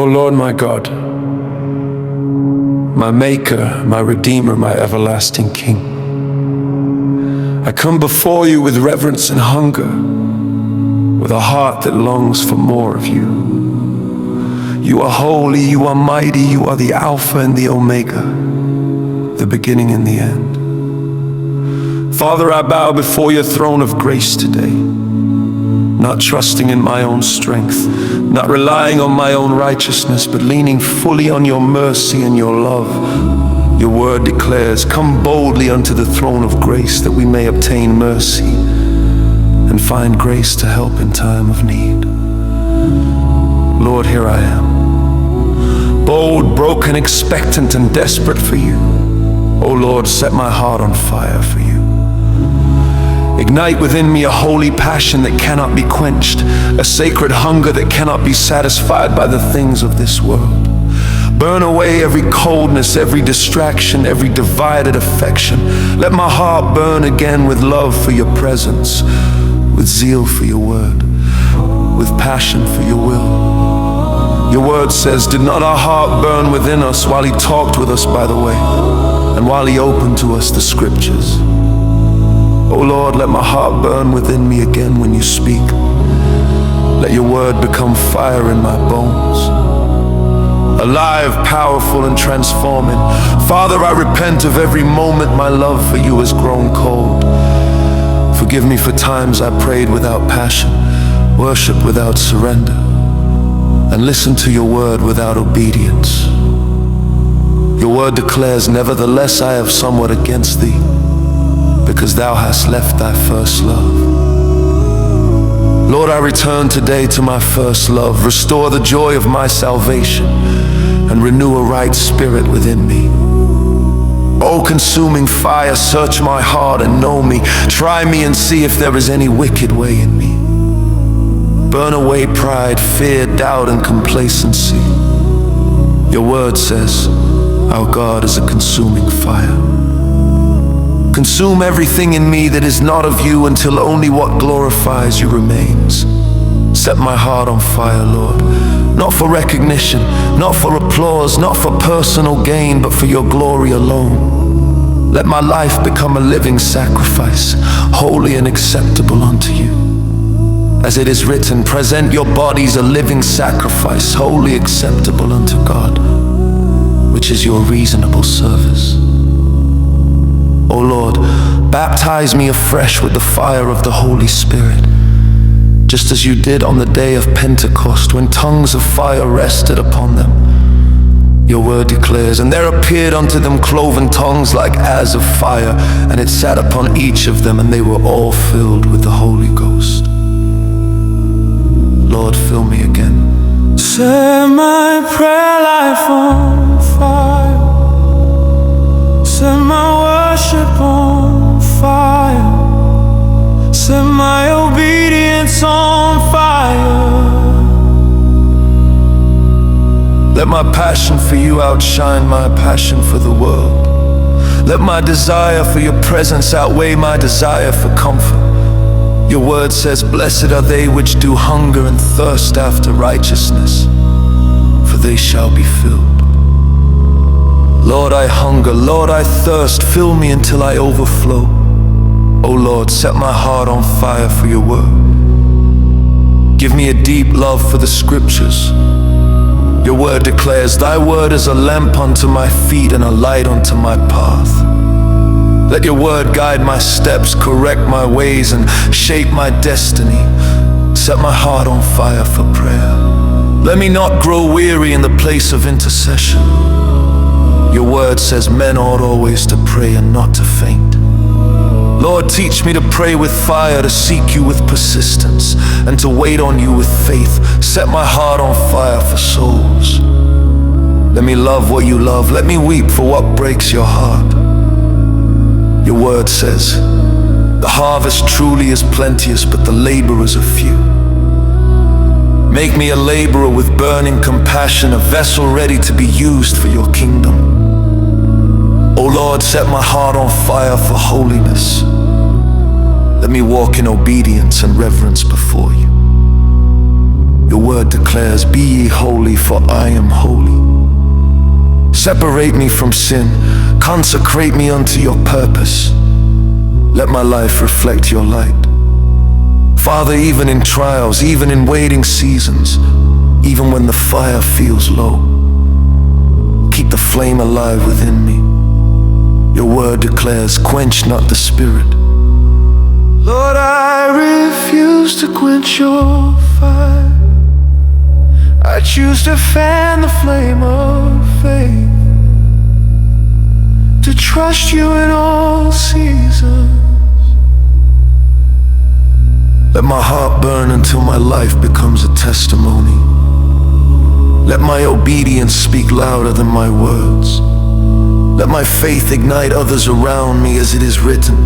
O Lord my God, my Maker, my Redeemer, my everlasting King, I come before you with reverence and hunger, with a heart that longs for more of you. You are holy, you are mighty, you are the Alpha and the Omega, the beginning and the end. Father, I bow before your throne of grace today, not trusting in my own strength, not relying on my own righteousness, but leaning fully on your mercy and your love. Your word declares, come boldly unto the throne of grace that we may obtain mercy and find grace to help in time of need. Lord, here I am, bold, broken, expectant, and desperate for you. O Lord, set my heart on fire for you. Ignite within me a holy passion that cannot be quenched, a sacred hunger that cannot be satisfied by the things of this world. Burn away every coldness, every distraction, every divided affection. Let my heart burn again with love for your presence, with zeal for your word, with passion for your will. Your word says, did not our heart burn within us while he talked with us by the way, and while he opened to us the scriptures? O Lord, let my heart burn within me again when you speak. Let your word become fire in my bones, alive, powerful, and transforming. Father, I repent of every moment my love for you has grown cold. Forgive me for times I prayed without passion, worshiped without surrender, and listened to your word without obedience. Your word declares, nevertheless I have somewhat against thee, because thou hast left thy first love. Lord, I return today to my first love. Restore the joy of my salvation and renew a right spirit within me. O consuming fire, search my heart and know me. Try me and see if there is any wicked way in me. Burn away pride, fear, doubt, and complacency. Your word says, our God is a consuming fire. Consume everything in me that is not of you until only what glorifies you remains. Set my heart on fire, Lord, not for recognition, not for applause, not for personal gain, but for your glory alone. Let my life become a living sacrifice, holy and acceptable unto you. As it is written, present your bodies a living sacrifice, wholly acceptable unto God, which is your reasonable service. O Lord, baptize me afresh with the fire of the Holy Spirit, just as you did on the day of Pentecost, when tongues of fire rested upon them. Your word declares, and there appeared unto them cloven tongues like as of fire, and it sat upon each of them, and they were all filled with the Holy Ghost. Lord, fill me again. Set my prayer life on fire. Set my worship on fire. Set my obedience on fire. Let my passion for you outshine my passion for the world. Let my desire for your presence outweigh my desire for comfort. Your word says, blessed are they which do hunger and thirst after righteousness, for they shall be filled. Lord, I hunger, Lord, I thirst, fill me until I overflow. O Lord, set my heart on fire for your word. Give me a deep love for the scriptures. Your word declares, thy word is a lamp unto my feet and a light unto my path. Let your word guide my steps, correct my ways, and shape my destiny. Set my heart on fire for prayer. Let me not grow weary in the place of intercession. Your word says men ought always to pray and not to faint. Lord, teach me to pray with fire, to seek you with persistence, and to wait on you with faith. Set my heart on fire for souls. Let me love what you love. Let me weep for what breaks your heart. Your word says, the harvest truly is plenteous, but the laborers are few. Make me a laborer with burning compassion, a vessel ready to be used for your kingdom. O Lord, set my heart on fire for holiness. Let me walk in obedience and reverence before you. Your word declares, "Be ye holy, for I am holy." Separate me from sin, consecrate me unto your purpose. Let my life reflect your light. Father, even in trials, even in waiting seasons, even when the fire feels low, keep the flame alive within me. Your word declares, "Quench not the spirit." Lord, I refuse to quench your fire. I choose to fan the flame of faith, to trust you in all seasons. Let my heart burn until my life becomes a testimony. Let my obedience speak louder than my words. Let my faith ignite others around me, as it is written,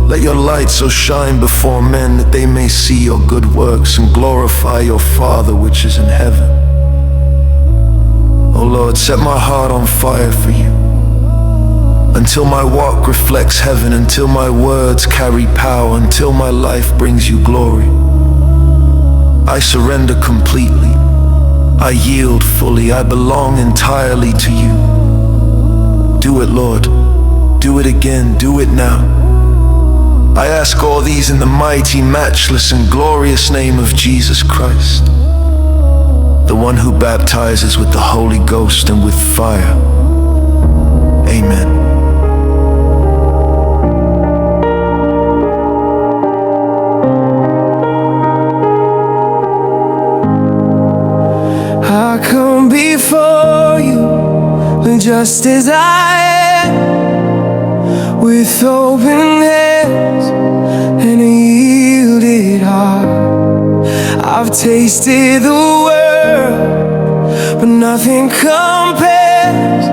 "Let your light so shine before men that they may see your good works and glorify your Father which is in heaven." Oh Lord, set my heart on fire for you, until my walk reflects heaven, until my words carry power, until my life brings you glory. I surrender completely. I yield fully. I belong entirely to you. Do it, Lord. Do it again. Do it now. I ask all these in the mighty, matchless, and glorious name of Jesus Christ, the one who baptizes with the Holy Ghost and with fire. Amen. I come before you just as I am, with open hands and a yielded heart. I've tasted the world, but nothing compares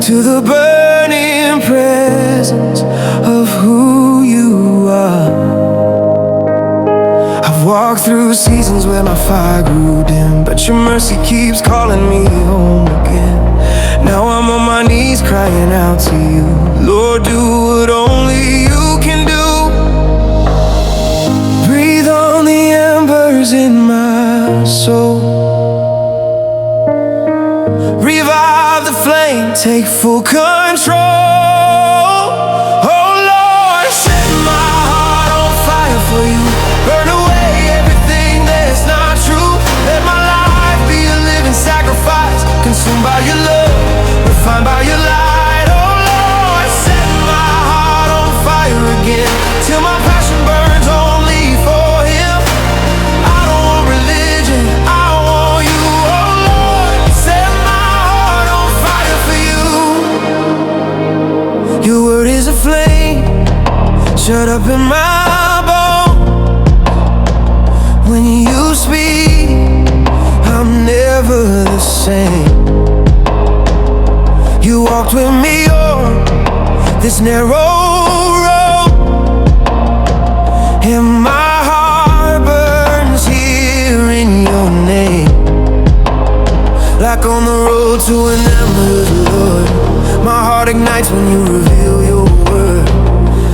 to the burning presence of who you are. I've walked through seasons where my fire grew dim, but your mercy keeps calling me home again. Now I'm on my knees crying out to you. Lord, do what only you can do. Breathe on the embers in my soul. Revive the flame, take full control. Oh Lord, set my heart on fire for you. Burn away everything that's not true. Let my life be a living sacrifice, consumed by your love, refined by your light. Oh Lord, set my heart on fire again, till my passion burns only for him. I don't want religion, I want you. Oh Lord, set my heart on fire for you. Your word is a flame shut up in my bones. When you speak, I'm never the same. You walked with me on this narrow road, and my heart burns here in your name. Like on the road to an endless Lord, my heart ignites when you reveal your word.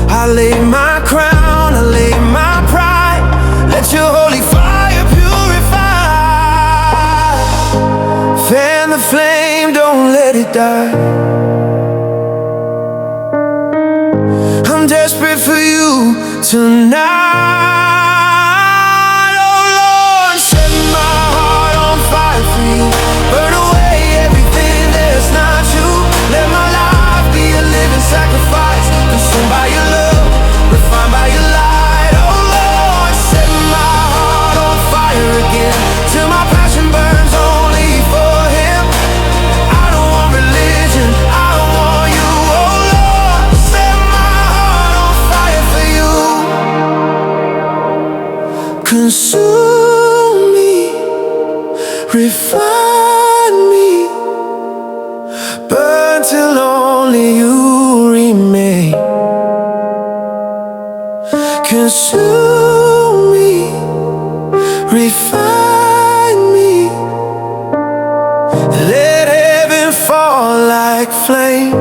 I lay my crown, I lay my pride, let your holy fire purify. Fan the flame, don't let it die. I'm desperate for you tonight. Oh Lord, set my heart on fire for you. Burn away everything that's not you. Let my life be a living sacrifice, consumed by your love, refined by your light. Oh Lord, set my heart on fire again, till my passion burns only for him. I don't want religion, I want you. Oh Lord, set my heart on fire for you. Consume me, refine me, burn till only you remain. Consume me, refine me, let heaven fall like flame.